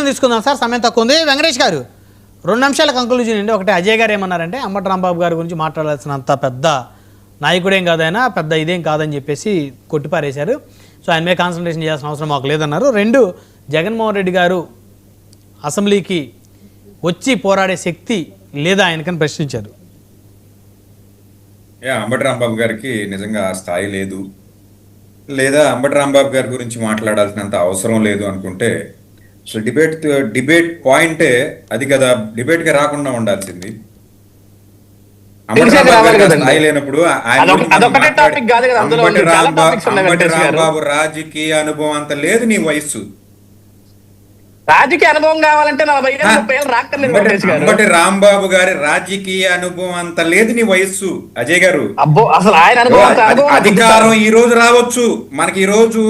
తీసుకుందాం సార్, సమయం తక్కువ ఉంది. వెంకటేష్ గారు 2 నిమిషాల కంక్లూజన్ అండి. ఒకటి అజయ్ గారు ఏమన్నారంటే అంబటి రాంబాబు గారి గురించి మాట్లాడాల్సినంత పెద్ద నాయకుడేం కాదైనా పెద్ద ఇదేం కాదని చెప్పేసి కొట్టిపారేశారు. సో ఆయన మీద కాన్సన్ట్రేషన్ చేయాల్సిన అవసరం మాకు లేదన్నారు. 2, జగన్మోహన్ రెడ్డి గారు అసెంబ్లీకి వచ్చి పోరాడే శక్తి లేదా ఆయనకని ప్రశ్నించారు. అంబటి రాంబాబు గారికి నిజంగా ఆ స్థాయి లేదు, లేదా అంబటి రాంబాబు గారి గురించి మాట్లాడాల్సినంత అవసరం లేదు అనుకుంటే అసలు డిబేట్ పాయింటే అది కదా, డిబేట్గా రాకుండా ఉండాల్సింది. అంబటి లేనప్పుడు అంబటి రాంబాబు రాజకీయ అనుభవం అంత లేదు. నీ వయస్సు రాజకీయ అనుభవం కావాలంటే 40 ఏళ్ళు రాక్కర్లేదు. అంబటి రాంబాబు గారి రాజకీయ అనుభవం అంత లేదు నీ వయస్సు. అజయ్ గారు అసలు ఆయన అధికారం ఈ రోజు రావచ్చు, మనకి ఈ రోజు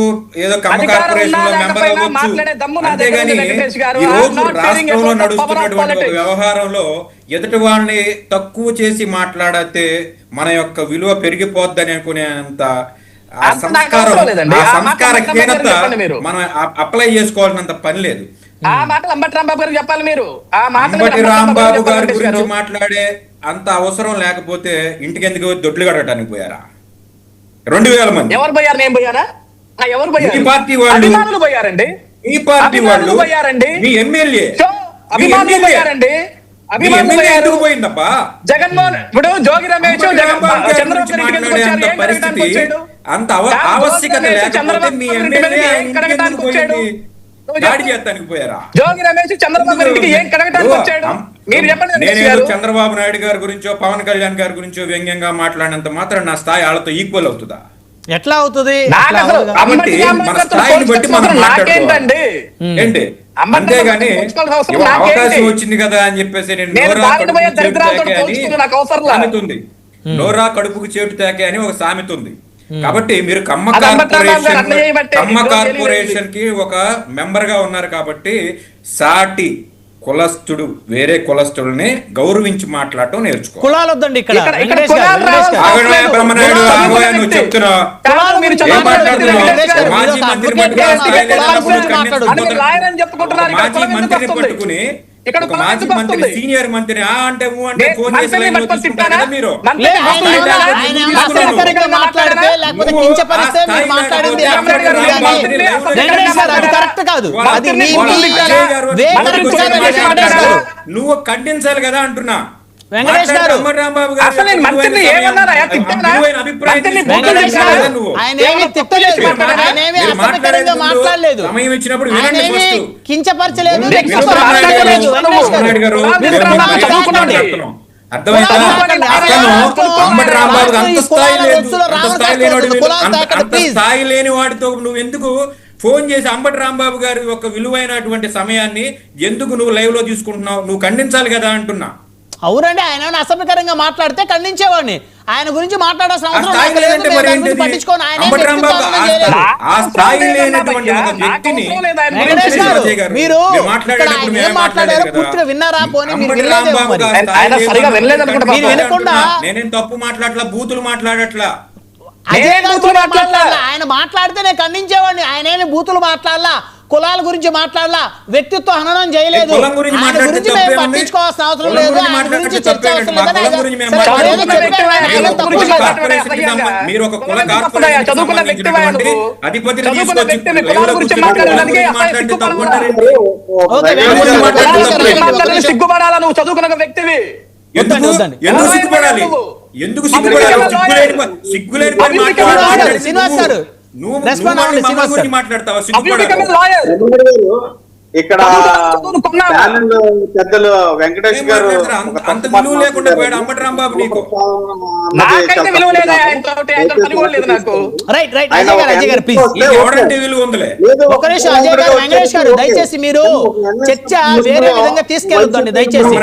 ఏదో కమ్మ కార్పొరేషన్ లో మెంబర్ అవ్వచ్చు, అంతేగాని ఈ రోజు రాష్ట్రంలో నడుస్తున్నటువంటి వ్యవహారంలో ఎదుటి వాళ్ళని తక్కువ చేసి మాట్లాడితే మన యొక్క విలువ పెరిగిపోద్దని అనుకునేంత సంస్కారహీనత మనం అప్లై చేసుకోవాల్సినంత పని లేదు. ఆ మాటలు అంబటి రాంబాబు గారు చెప్పాలి. మీరు ఆ అంబటి రాంబాబు గారి గురించి మాట్లాడే అంత అవసరం లేకపోతే ఇంటికి ఎందుకు దొడ్లు కట్టడానికి పోయారా 2000 మంది? ఎవరు పోయారు? నేను పోయారా? ఎవరు పోయారు? ఈ పార్టీ వాళ్ళు పోయారండి. ఈ పార్టీ వాళ్ళు పోయారండి. మీ ఎమ్మెల్యే అభిమానులు పోయారండి. ఎందుకు పోయిందప్పా? జగన్మోహన్ ఇప్పుడు జోగి రమేష్ పరిస్థితి అంత ఆవశ్యకత లేకపోతే మీ ఎమ్మెల్యే దాడి చేస్తానికి పోయారా? జోగి రమేష్ చంద్రబాబు నాయుడికి ఏం కడగడానికి వచ్చాడు? మీరు చెప్పండి. నేను చంద్రబాబు నాయుడు గారి గురించో పవన్ కళ్యాణ్ గారి గురించో వ్యంగ్యంగా మాట్లాడినంత మాత్రం నా స్థాయి వాళ్ళతో ఈక్వల్ అవుతుందా? ఎట్లా అవుతుంది? కాబట్టి మన స్థాయిని బట్టి మనం మాట్లాడుకోవాలి ఏంటి. అంతేగాని అవకాశం వచ్చింది కదా అని చెప్పేసి నేను సామెత ఉంది, నోరా కడుపుకు చేటు తేకే అని ఒక సామెత ఉంది. కాబట్టి మీరు కమ్మ కార్పొరేషన్ కి ఒక మెంబర్ గా ఉన్నారు కాబట్టి సాటి కులస్తుడు వేరే కులస్తుడిని గౌరవించి మాట్లాడటం నేర్చుకో. కులాలు వద్దండి ఇక్కడ. చెప్తున్నా మాజీ మంత్రిని పట్టుకుని మాజీ మంత్రి సీనియర్ మంత్రి అంటే ఫోన్ చేసి మీరు నువ్వు ఖండించాలి కదా అంటున్నా. వెంకటేష్ గారు మాట్లాడలేదు, సమయం ఇచ్చినప్పుడు కించపరచలేదు. స్థాయి లేని వాడితో నువ్వు ఎందుకు ఫోన్ చేసి అంబటి రాంబాబు గారి ఒక విలువైనటువంటి సమయాన్ని ఎందుకు నువ్వు లైవ్ లో తీసుకుంటున్నావు? నువ్వు ఖండించాలి కదా అంటున్నా. అవునండి, ఆయన అసభ్యకరంగా మాట్లాడితే ఖండించేవాడిని. ఆయన గురించి మాట్లాడాల్సిన అవసరం పట్టించుకోని మీరు మాట్లాడారు పూర్తిగా విన్నారా? పోనీ మీరు వినకుండా నేనేం తప్పు మాట్లాడట్లా, బూతులు మాట్లాడట్లా. అజయ్ గారు ఆయన మాట్లాడితే నేను ఖండించేవాడిని. ఆయన ఏమి బూతులు మాట్లాడలా, కులాల గురించి మాట్లాడలా, వ్యక్తిత్వ హననం చేయలేదు. పట్టించుకోవాల్సిన అవసరం లేదు, ఆయన గురించి చర్చ అవసరం లేదు. సిగ్గుపడాలా? నువ్వు చదువుకున్న వ్యక్తివి. ఎందుకు సిగ్గులేని శ్రీనివాస్ గారు మాట్లాడతావా? ఇక్కడ పెద్దలు వెంకటేష్ గారు అంత విలువ లేకుండా పోయాడు అంబటి రాంబాబు. నీకు ఎవడంటే విలువ ఉందిలే. వెంకటేష్ గారు దయచేసి మీరు చర్చ వేరే విధంగా తీసుకెళ్తుందండి. దయచేసి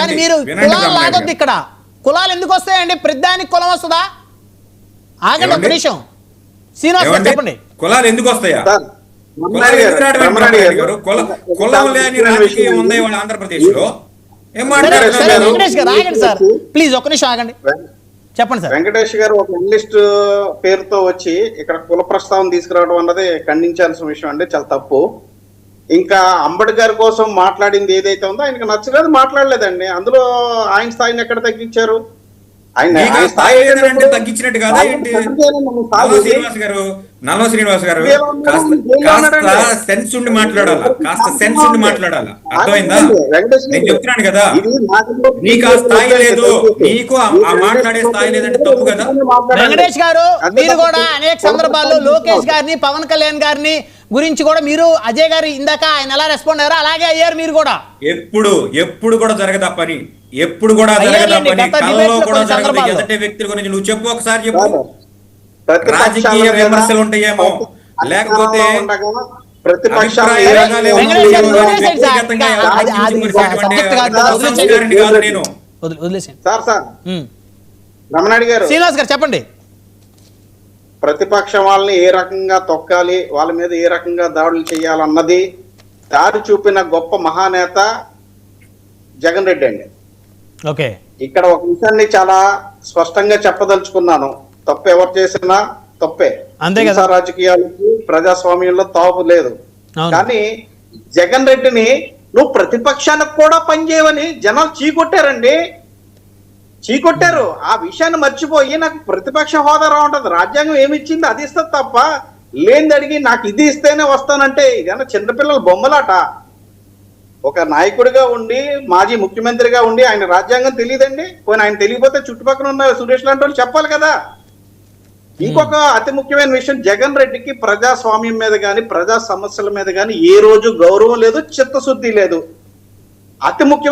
కానీ మీరు కులాలు లాగొద్దు. ఇక్కడ కులాలు ఎందుకు వస్తాయండి? ప్రతిదానికి కులం వస్తుందా? ఆగండి ఒక నిమిషం. శ్రీనివాస్ గారు చెప్పండి. కులాలు ఎందుకు వస్తాయా? కులం లేని రాజకీయం ఉంది ఆంధ్రప్రదేశ్ లో. వెంకటేష్ గారు ఆగండి సార్, ప్లీజ్ ఒక్క నిమిషం ఆగండి. చెప్పండి సార్. వెంకటేష్ గారు ఒక అనలిస్ట్ పేరుతో వచ్చి ఇక్కడ కుల ప్రస్తావన తీసుకురావడం అన్నది ఖండించాల్సిన విషయం అండి, చాలా తప్పు. ఇంకా అంబేద్కర్ కోసం మాట్లాడింది ఏదైతే ఉందో ఆయనకు నచ్చలేదు, మాట్లాడలేదండి. అందులో ఆయన స్థాయిని ఎక్కడ తగ్గించారు? మీకు ఆ స్థాయి లేదంటే తగ్గించినట్టు కాదా ఏంటి? నల్వ శ్రీనివాస్ గారు కాస్త సెన్స్ ఉండి మాట్లాడాలా, కాస్త సెన్స్ ఉండి మాట్లాడాలా, అర్థమైందా? నేను చెప్తున్నాను కదా, నీకు ఆ స్థాయి లేదు, నీకు ఆ మాట్లాడే స్థాయి లేదంటే తప్పు కదా. వెంకటేష్ గారు, మీరు కూడా అనేక సందర్భాల్లో లోకేష్ గారిని, పవన్ కళ్యాణ్ గారిని గురించి కూడా మీరు అజయ్ గారు ఇందాక ఆయన ఎలా రెస్పాండ్ అయ్యారో అలాగే అయ్యారు మీరు కూడా. ఎప్పుడు కూడా జరగదా పని, ఎప్పుడు కూడా జరగదా పని, కళ్ళలో కూడా జరగదు. ఎదుటి వ్యక్తుల గురించి నువ్వు చెప్పు, ఒకసారి చెప్పు. రాజకీయ విమర్శలు ఉంటాయేమో, లేకపోతే రమణాడి గారు, శ్రీనివాస్ గారు చెప్పండి. ప్రతిపక్షం వాళ్ళని ఏ రకంగా తొక్కాలి, వాళ్ళ మీద ఏ రకంగా దాడులు చేయాలన్నది దారి చూపిన గొప్ప మహానేత జగన్ రెడ్డి అండి. ఓకే, ఇక్కడ ఒక విషయాన్ని చాలా స్పష్టంగా చెప్పదలుచుకున్నాను. తప్పు ఎవరు చేసినా తప్పే, అంతే కదా. రాజకీయాలకి ప్రజాస్వామ్యంలో తాపు లేదు. కానీ జగన్ రెడ్డిని నువ్వు ప్రతిపక్షానికి కూడా పనిచేయవని జనాలు చీకొట్టారండి, చీకొట్టారు. ఆ విషయాన్ని మర్చిపోయి నాకు ప్రతిపక్ష హోదా రావుంటది, రాజ్యాంగం ఏమి ఇచ్చింది అది ఇస్తుంది తప్ప లేనిది అడిగి నాకు ఇది ఇస్తేనే వస్తానంటే ఇదన్నా చిన్నపిల్లల బొమ్మలాట. ఒక నాయకుడిగా ఉండి, మాజీ ముఖ్యమంత్రిగా ఉండి ఆయన రాజ్యాంగం తెలియదండి? పోనీ ఆయన తెలియకపోతే చుట్టుపక్కల ఉన్న సురేష్ లాంటి వాళ్ళు చెప్పాలి కదా. ఇంకొక అతి ముఖ్యమైన విషయం, జగన్ రెడ్డికి ప్రజాస్వామ్యం మీద కానీ ప్రజా సమస్యల మీద కానీ ఏ రోజు గౌరవం లేదు, చిత్తశుద్ధి లేదు. అతి ముఖ్యమైన